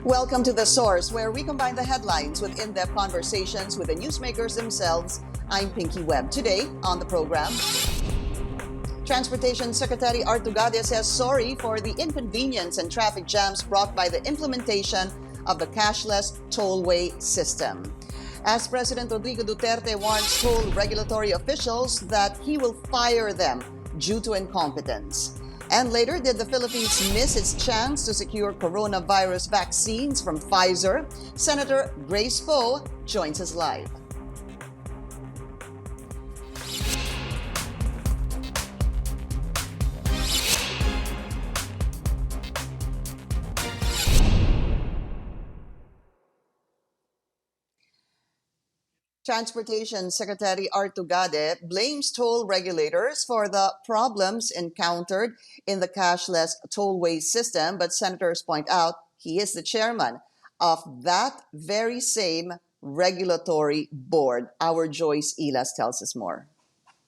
Welcome to The Source, where we combine the headlines with in-depth conversations with the newsmakers themselves. I'm Pinky Webb. Today on the program, Transportation Secretary Art Tugade says sorry for the inconvenience and traffic jams brought by the implementation of the cashless tollway system. As President Rodrigo Duterte warns toll regulatory officials that he will fire them due to incompetence. And later, did the Philippines miss its chance to secure coronavirus vaccines from Pfizer? Senator Grace Poe joins us live. Transportation Secretary Art Tugade blames toll regulators for the problems encountered in the cashless tollway system, but senators point out he is the chairman of that very same regulatory board. Our Joyce Ilas tells us more.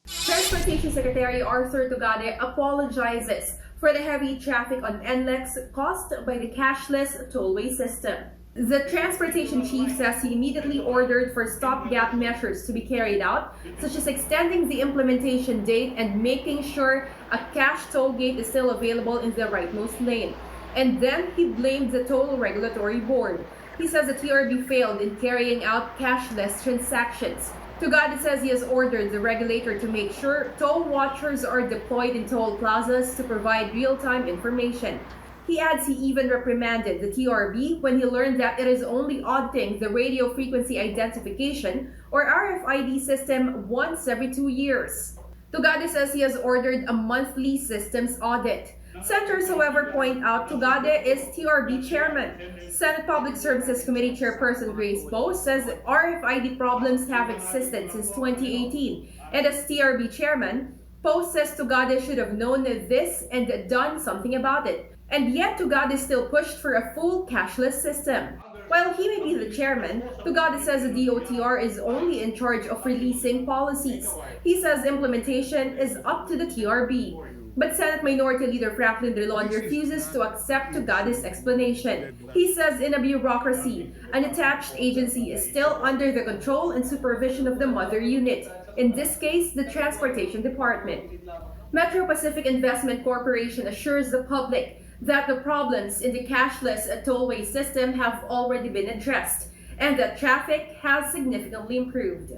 Transportation Secretary Arthur Tugade apologizes for the heavy traffic on NLEX caused by the cashless tollway system. The transportation chief says he immediately ordered for stopgap measures to be carried out, such as extending the implementation date and making sure a cash toll gate is still available in the rightmost lane. And then he blamed the Toll Regulatory Board. He says the TRB failed in carrying out cashless transactions. Tugade says he has ordered the regulator to make sure toll watchers are deployed in toll plazas to provide real-time information. He adds he even reprimanded the TRB when he learned that it is only auditing the radio frequency identification or RFID system once every 2 years. Tugade says he has ordered a monthly systems audit. Senators, however, point out Tugade is TRB chairman. Senate Public Services Committee Chairperson Grace Poe says RFID problems have existed since 2018. And as TRB chairman, Poe says Tugade should have known this and done something about it. And yet Tugade still pushed for a full cashless system. While he may be the chairman, Tugade says the DOTR is only in charge of releasing policies. He says implementation is up to the TRB. But Senate Minority Leader Franklin Drilon refuses to accept Tugade's explanation. He says in a bureaucracy, an attached agency is still under the control and supervision of the mother unit, in this case, the Transportation Department. Metro Pacific Investment Corporation assures the public that the problems in the cashless tollway system have already been addressed and that traffic has significantly improved.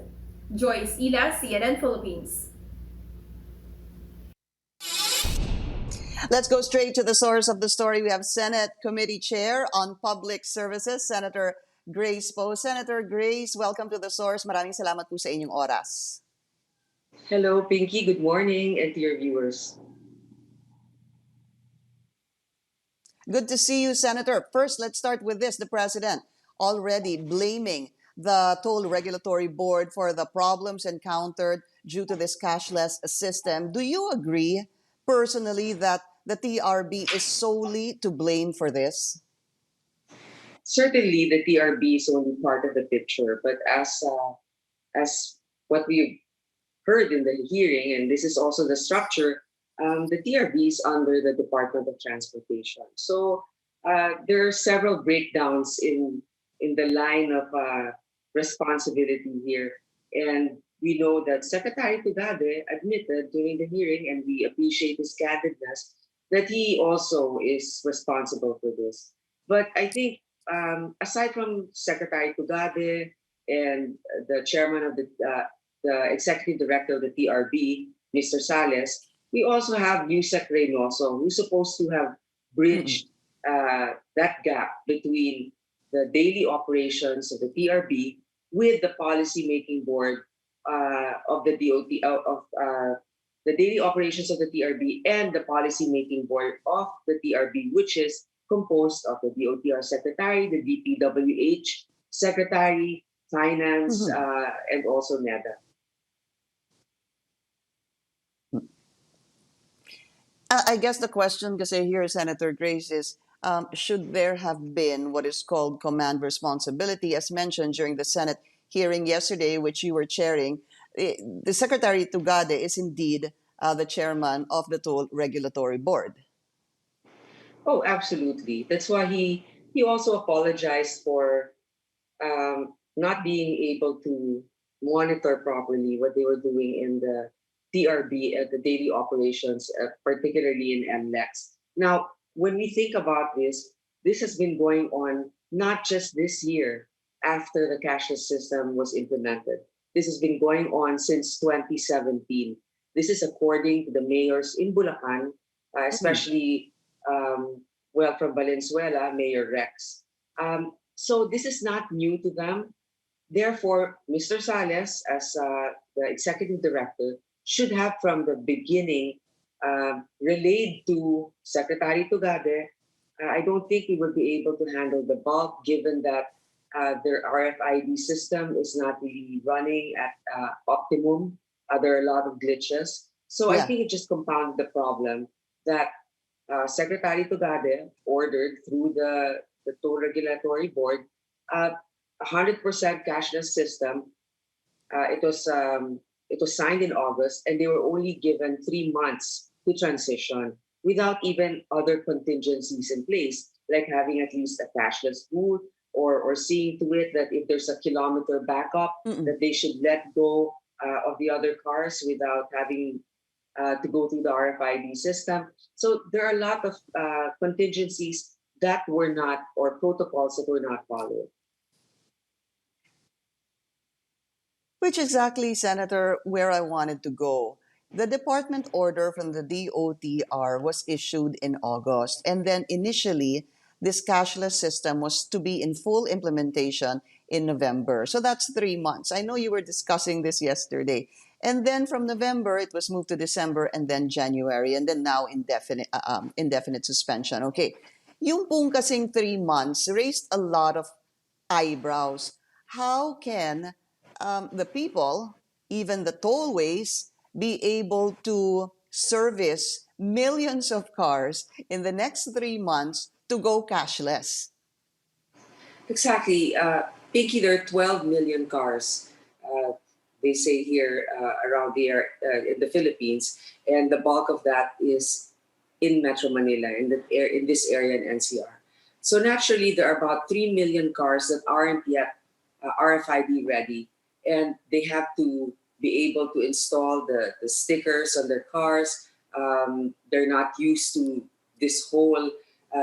Joyce Ilas, CNN Philippines. Let's go straight to the source of the story. We have Senate Committee Chair on Public Services, Senator Grace Poe. Senator Grace, welcome to the source. Maraming salamat po sa inyong oras. Hello, Pinky. Good morning, and to your viewers. Good to see you, Senator. First, let's start with this. The President already blaming the Toll Regulatory Board for the problems encountered due to this cashless system. Do you agree personally that the TRB is solely to blame for this? Certainly, the TRB is only part of the picture, but as what we heard in the hearing, and this is also the structure, the TRB is under the Department of Transportation. So there are several breakdowns in the line of responsibility here. And we know that Secretary Tugade admitted during the hearing, and we appreciate his candidness, that he also is responsible for this. But I think aside from Secretary Tugade and the chairman of the executive director of the TRB, Mr. Sales, we also have Yusek Reynoso, who's supposed to have bridged that gap between the daily operations of the TRB with the policy-making board of the the daily operations of the TRB and the policy-making board of the TRB, which is composed of the DOTR Secretary, the DPWH Secretary, Finance, and also NEDA. I guess the question, kasi here, Senator Grace, is should there have been what is called command responsibility, as mentioned during the Senate hearing yesterday, which you were chairing? The Secretary Tugade is indeed the chairman of the Toll Regulatory Board. Oh, absolutely. That's why he he also apologized for not being able to monitor properly what they were doing in the TRB at the daily operations, particularly in MLEX. Now, when we think about this, this has been going on not just this year after the cashless system was implemented. This has been going on since 2017. This is according to the mayors in Bulacan, especially, well, from Valenzuela, Mayor Rex. So this is not new to them. Therefore, Mr. Sales, as the executive director, should have from the beginning relayed to Secretary Tugade. I don't think he would be able to handle the bulk, given that their RFID system is not really running at optimum. There are a lot of glitches. So I Yeah. think it just compounded the problem that Secretary Tugade ordered through the Toll Regulatory Board uh, 100% cashless system. It was signed in August, and they were only given 3 months to transition without even other contingencies in place, like having at least a cashless booth or seeing to it that if there's a kilometer backup, Mm-mm. that they should let go of the other cars without having to go through the RFID system. So there are a lot of contingencies that were not, or protocols that were not followed. Which exactly, Senator, where I wanted to go. The department order from the DOTR was issued in August, and then initially, this cashless system was to be in full implementation in November. So that's 3 months. I know you were discussing this yesterday. And then from November, it was moved to December, and then January, and then now indefinite suspension. Okay. Yung pong kasing 3 months raised a lot of eyebrows. How can the people, even the tollways, be able to service millions of cars in the next 3 months to go cashless? Exactly. Pinky, there are 12 million cars, they say here around here in the Philippines, and the bulk of that is in Metro Manila, in this area in NCR. So naturally, there are about 3 million cars that aren't yet RFID ready, and they have to be able to install the stickers on their cars. They're not used to this whole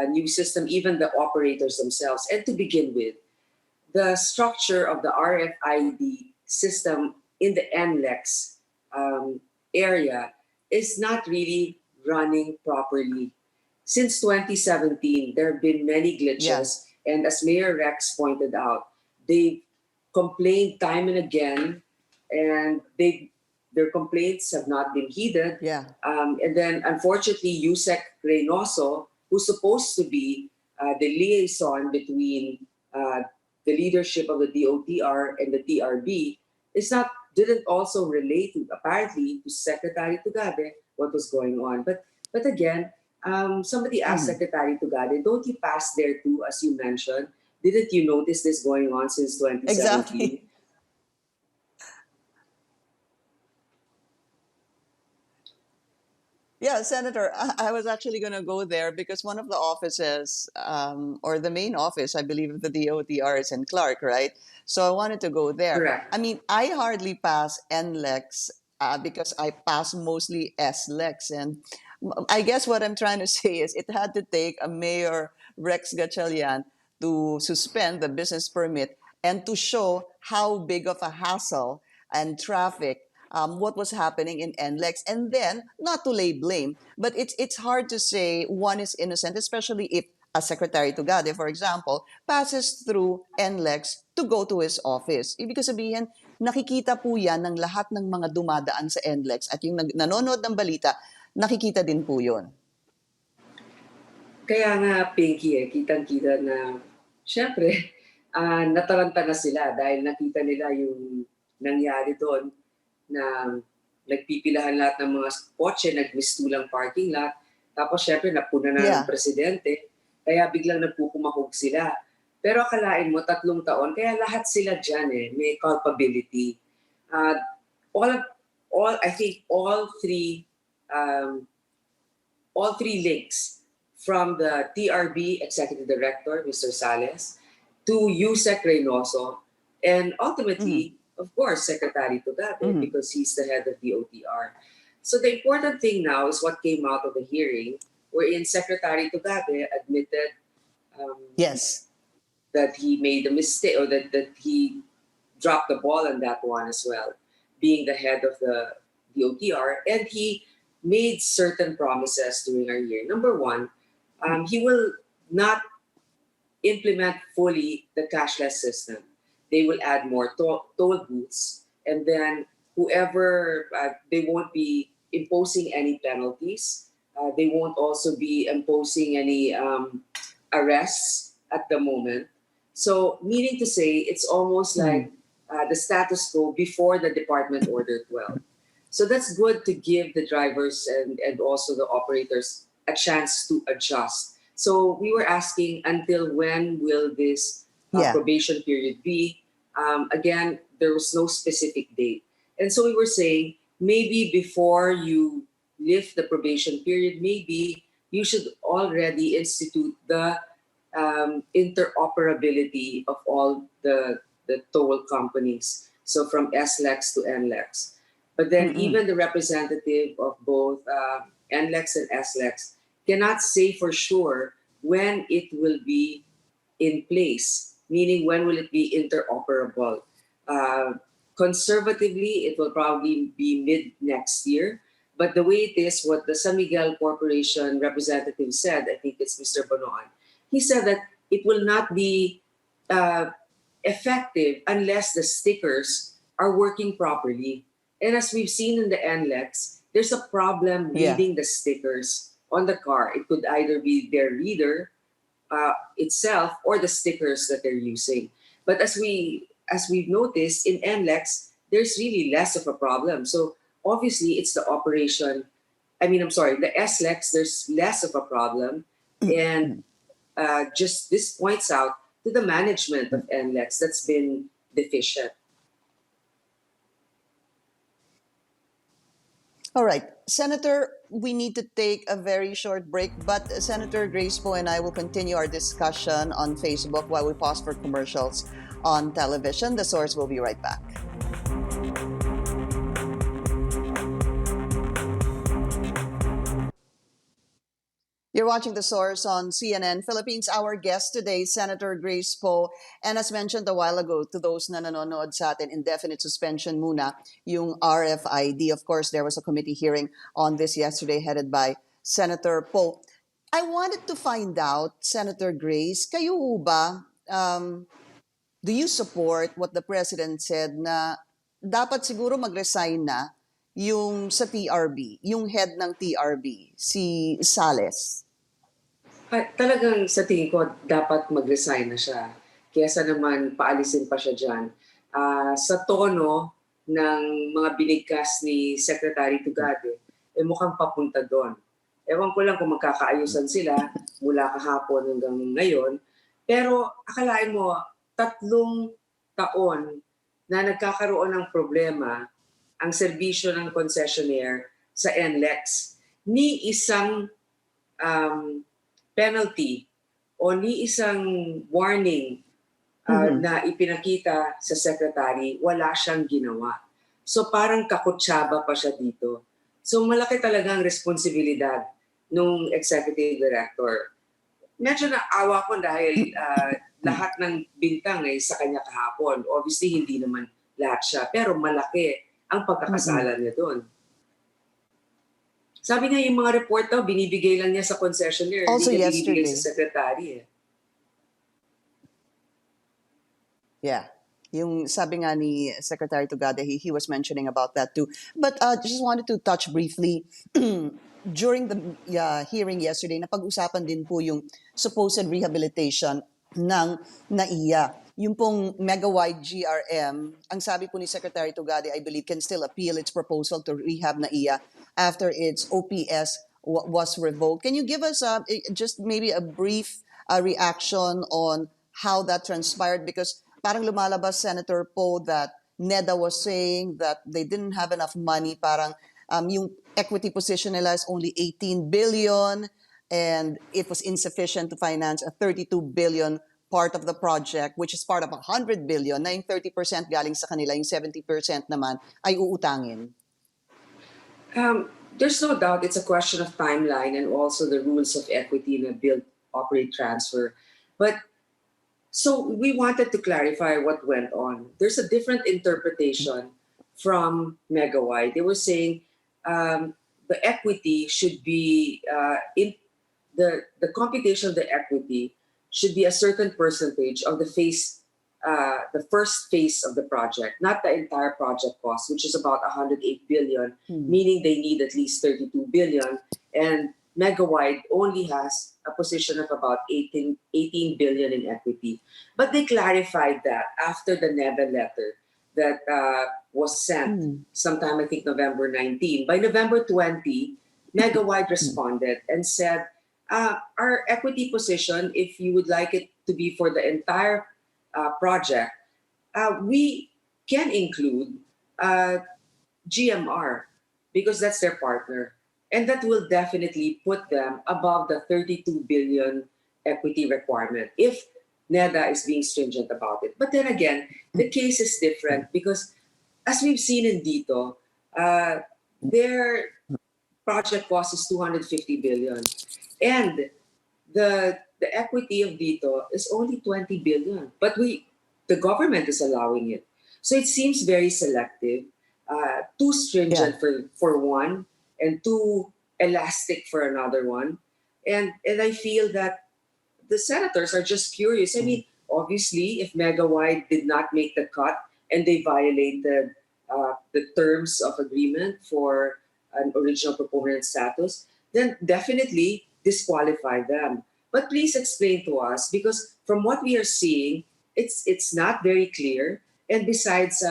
new system, even the operators themselves. And to begin with, the structure of the RFID system in the NLEX area is not really running properly. Since 2017, there have been many Yeah, glitches, and as Mayor Rex pointed out, they complained time and again, and their complaints have not been heeded. yeah. And then, unfortunately, Yusek Reynoso, who's supposed to be the liaison between the leadership of the DOTR and the TRB, is not didn't also relate to, apparently, to Secretary Tugade what was going on. But again, somebody asked Mhm. Secretary Tugade, don't you pass there too, as you mentioned? Didn't you notice this going on since 2017? Exactly. Yeah, Senator, I was actually going to go there because one of the offices, or the main office, I believe, of the DOTR is in Clark, right? So I wanted to go there. I Correct. mean, I hardly pass NLEX because I pass mostly SLEX. And I guess what I'm trying to say is it had to take a Mayor Rex Gatchalian to suspend the business permit and to show how big of a hassle and traffic what was happening in NLEX, and then not to lay blame, but it's hard to say one is innocent, especially if a Secretary Tugade, for example, passes through NLEX to go to his office. Ibig sabihin, nakikita po yan ng lahat ng mga dumadaan sa NLEX at yung nanonood ng balita, nakikita din po yun. Kaya nga, Pinky, kitang-kita na, syempre, nataranta na sila dahil nakita nila yung nangyari doon na nagpipilahan lahat ng mga kotse, nagmistulang parking lot. Tapos syempre, napuna na ng Yeah. presidente. Kaya biglang nagpupumahog sila. Pero akalain mo, 3 taon, kaya lahat sila dyan may culpability. Uh, all, I think um, all three links from the TRB Executive Director, Mr. Sales, to USEC Reynoso, and ultimately, of course, Secretary Tugade, because he's the head of the OTR. So the important thing now is what came out of the hearing, wherein Secretary Tugade admitted Yes. that he made a mistake, or that he dropped the ball on that one as well, being the head of the OTR, and he made certain promises during our hearing. Number one, he will not implement fully the cashless system. They will add more toll booths, and then whoever, they won't be imposing any penalties. They won't also be imposing any arrests at the moment. So, meaning to say, it's almost like the status quo before the Department Order 12. So that's good to give the drivers and also the operators a chance to adjust. So we were asking, until when will this probation period be? Again, there was no specific date. And so we were saying, maybe before you lift the probation period, maybe you should already institute the interoperability of all the toll companies. So from SLEX to NLEX. But then even the representative of both NLEX and SLEX cannot say for sure when it will be in place, meaning when will it be interoperable. Conservatively, it will probably be mid next year. But the way it is, what the San Miguel Corporation representative said, I think it's Mr. Bonoan, he said that it will not be effective unless the stickers are working properly. And as we've seen in the NLEX, there's a problem reading the stickers on the car. It could either be their reader itself or the stickers that they're using. But as we've noticed in NLEX, there's really less of a problem. So obviously it's the operation. The SLEX, there's less of a problem. And just this points out to the management of NLEX that's been deficient. All right. Senator, we need to take a very short break, but Senator Grace Poe and I will continue our discussion on Facebook while we pause for commercials on television. The Source will be right back. You're watching The Source on CNN Philippines. Our guest today, Senator Grace Poe. And as mentioned a while ago, to those na nanonood sa atin, indefinite suspension muna, yung RFID. Of course, there was a committee hearing on this yesterday headed by Senator Poe. I wanted to find out, Senator Grace, kayo ba, do you support what the President said na dapat siguro mag-resign na yung sa TRB, yung head ng TRB, si Sales? Talagang sa tingin ko, dapat mag-resign na siya. Kaysa naman paalisin pa siya dyan. Sa tono ng mga binigkas ni Secretary Tugade, mukhang papunta doon. Ewan ko lang kung magkakaayusan sila mula kahapon hanggang ngayon. Pero akalain mo, 3 taon na nagkakaroon ng problema ang serbisyo ng concessionaire sa NLEX. Ni isang penalty o ni isang warning na ipinakita sa secretary, wala siyang ginawa. So parang kakutsaba pa siya dito. So malaki talagang responsibilidad nung executive director. Medyo naawa ko dahil lahat ng bintang ay sa kanya kahapon. Obviously, hindi naman lahat siya. Pero malaki ang pagkakasala niya doon. Sabi niya yung mga report daw, binibigay lang niya sa concessionaire. Also hindi niya yesterday. binibigay sa secretary. Yeah. Yung sabi nga ni Secretary Tugade, he was mentioning about that too. But just wanted to touch briefly, during the hearing yesterday, napag-usapan din po yung supposed rehabilitation ng NAIA. Yung pong Megawide GRM, ang sabi po ni Secretary Tugade, I believe, can still appeal its proposal to rehab NAIA after its OPS was revoked. Can you give us just maybe a brief reaction on how that transpired? Because parang lumalabas, Senator Poe, that NEDA was saying that they didn't have enough money. Parang yung equity position nila is only 18 billion. and it was insufficient to finance a 32 billion part of the project, which is part of 100 billion, na yung 30% galing sa kanila, yung 70% naman ay uutangin? There's no doubt it's a question of timeline and also the rules of equity in a build, operate, transfer. But so we wanted to clarify what went on. There's a different interpretation from Megawide. They were saying the equity should be in the computation of the equity should be a certain percentage of the first phase of the project, not the entire project cost, which is about 108 billion, meaning they need at least 32 billion. And Megawide only has a position of about 18 billion in equity. But they clarified that after the NEVA letter that was sent sometime, I think, November 19. By November 20, Megawide responded and said, our equity position, if you would like it to be for the entire project, we can include GMR because that's their partner. And that will definitely put them above the 32 billion equity requirement if NEDA is being stringent about it. But then again, the case is different because as we've seen in Dito, their project cost is 250 billion. And the equity of Dito is only 20 billion. But the government is allowing it. So it seems very selective, too stringent for one, and too elastic for another one. And I feel that the senators are just curious. I mean, obviously, if Megawide did not make the cut and they violated the terms of agreement for an original proponent status, then definitely disqualify them. But please explain to us, because from what we are seeing, it's not very clear. And besides,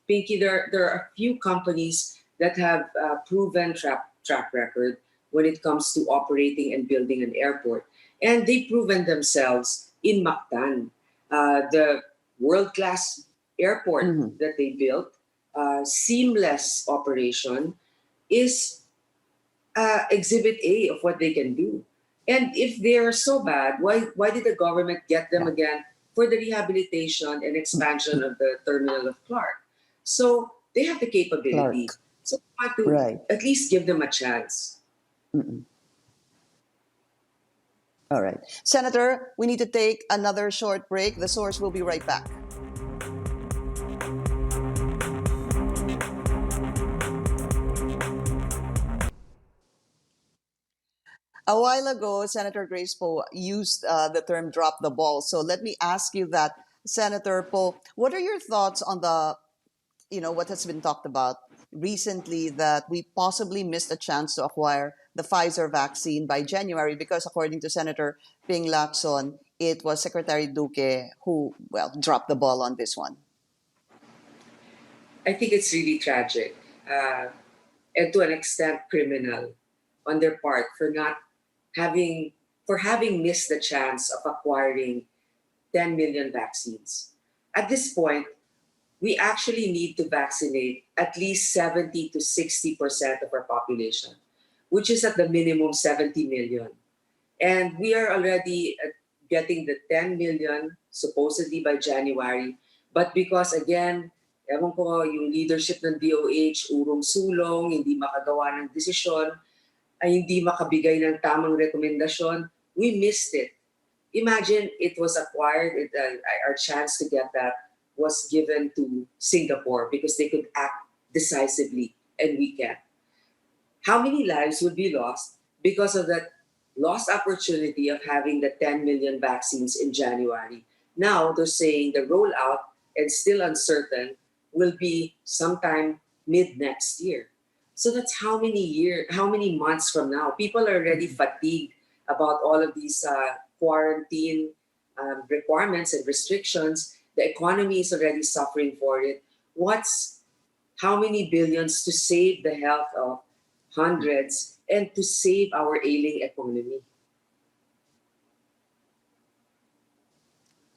Pinky, there are a few companies that have proven track record when it comes to operating and building an airport. And they've proven themselves in Mactan, the world-class airport that they built, seamless operation, is exhibit A of what they can do. And if they're so bad, why did the government get them again for the rehabilitation and expansion of the terminal of Clark? So they have the capability. So we want to at least give them a chance. All right. Senator, we need to take another short break. The source will be right back. A while ago, Senator Grace Poe used the term drop the ball. So let me ask you that, Senator Poe, what are your thoughts on what has been talked about recently, that we possibly missed a chance to acquire the Pfizer vaccine by January because, according to Senator Ping Lacson, it was Secretary Duque who, dropped the ball on this one? I think it's really tragic and to an extent criminal on their part for having missed the chance of acquiring 10 million vaccines. At this point, we actually need to vaccinate at least 70 to 60% of our population, which is at the minimum 70 million. And we are already getting the 10 million supposedly by January. But because, again, ewan ko, yung leadership ng DOH, urong-sulong, hindi makagawa ng desisyon, ay hindi makabigay ng tamang rekomendasyon, we missed it. Imagine it was acquired, our chance to get that was given to Singapore because they could act decisively and we can't. How many lives would be lost because of that lost opportunity of having the 10 million vaccines in January? Now they're saying the rollout, and still uncertain, will be sometime mid next year. So that's how many months from now? People are already fatigued about all of these quarantine requirements and restrictions. The economy is already suffering for it. How many billions to save the health of hundreds and to save our ailing economy?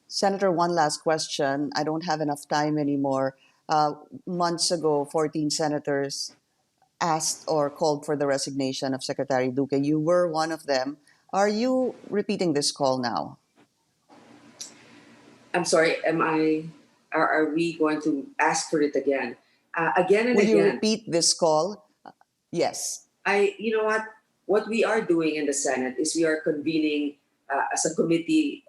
Senator, one last question. I don't have enough time anymore. Months ago, 14 senators asked or called for the resignation of Secretary Duque. You were one of them. Are you repeating this call now? I'm sorry, are we going to ask for it again? Again and Will you again. repeat this call? Yes. You know what we are doing in the Senate is we are convening as a committee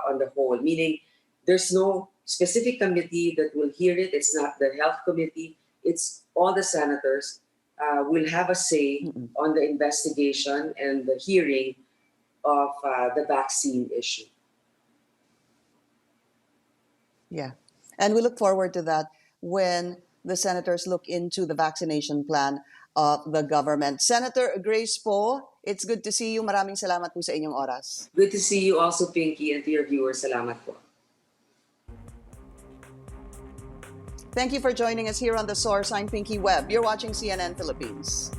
on the whole, meaning there's no specific committee that will hear it. It's not the health committee. It's all the senators will have a say on the investigation and the hearing of the vaccine issue. Yeah. And we look forward to that when the senators look into the vaccination plan of the government. Senator Grace Poe, it's good to see you. Maraming salamat po sa inyong oras. Good to see you also, Pinky, and to your viewers. Salamat po. Thank you for joining us here on The Source. I'm Pinky Webb. You're watching CNN Philippines.